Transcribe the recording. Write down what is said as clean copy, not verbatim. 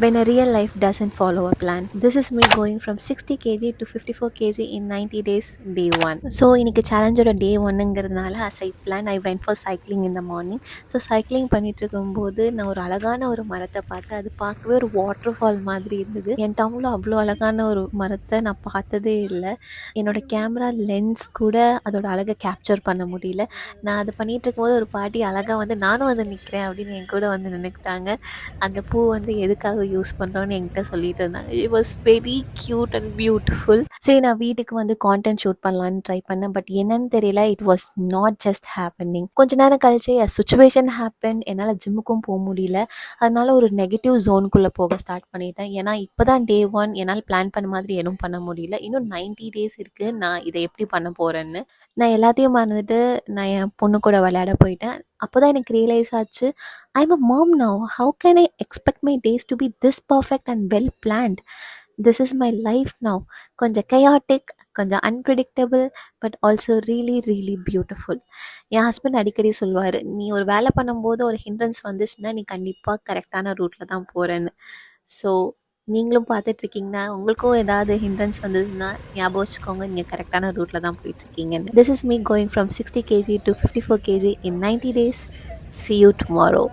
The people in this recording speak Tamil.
when a real life doesn't follow a plan. This is me going from 60 kg to 54 kg in 90 days, day 1. So இன்னைக்கு சேலஞ்சோட டே ஒன்னுங்கிறதுனால as I plan I went for cycling in the morning. So cycling பண்ணிட்டு இருக்கும்போது நான் ஒரு அழகான ஒரு மரத்தை பார்த்தேன். அது பார்க்கவே ஒரு வாட்டர் ஃபால் மாதிரி இருந்தது. என் டவுனில் அவ்வளோ அழகான ஒரு மரத்தை நான் பார்த்ததே இல்லை. என்னோட கேமரா லென்ஸ் கூட அதோட அழகை கேப்சர் பண்ண முடியல. நான் அதை பண்ணிட்டு இருக்கும்போது ஒரு பாட்டி அழகாக வந்து நானும் வந்து நிற்கிறேன் அப்படின்னு என் கூட வந்து நின்றுக்கிட்டாங்க. அந்த பூ வந்து எதுக்காக யூஸ் பண்ணுறோன்னு என்கிட்ட சொல்லிட்டு இருந்தாங்க. It was very cute and beautiful. சரி, நான் வீட்டுக்கு வந்து கான்டென்ட் ஷூட் பண்ணலான்னு ட்ரை பண்ணேன். பட் என்னன்னு தெரியல, it was not just happening. கொஞ்ச நேரம் கழிச்சு சுச்சுவேஷன் ஹேப்பன். என்னால் ஜிம்முக்கும் போக முடியல. அதனால ஒரு நெகட்டிவ் ஜோனுக்குள்ளே போக ஸ்டார்ட் பண்ணிட்டேன். ஏன்னா இப்போ தான் டே 1, என்னால் பிளான் பண்ண மாதிரி எதுவும் பண்ண முடியல. இன்னும் 90 டேஸ் இருக்குது. நான் இதை எப்படி பண்ண போகிறேன்னு நான் எல்லாத்தையும் மறந்துட்டு நான் என் பொண்ணு கூட விளையாட போயிட்டேன். அப்போ தான் எனக்கு ரியலைஸ் ஆச்சு, I'm a mom now. How can I expect my days to be this perfect and well planned? This is my life now. கொஞ்சம் chaotic, கொஞ்சம் unpredictable, but also really really beautiful. N husband அடிக்கடி சொல்வார், நீ ஒரு வேலை பண்ணும்போது ஒரு ஹிண்ட்ரன்ஸ் வந்துச்சுன்னா நீ கண்டிப்பாக கரெக்டான ரூட்டில் தான் போகிறேன்னு. ஸோ நீங்களும் பார்த்துட்ருக்கீங்கன்னா உங்களுக்கும் ஏதாவது ஹிண்ட்ரன்ஸ் வந்ததுன்னா ஞாபகம் வச்சுக்கோங்க, நீங்கள் கரெக்டான ரூட்டில் தான் போயிட்டுருக்கீங்கன்னு. This is me going from 60 kg to 54 kg in 90 days. See you tomorrow.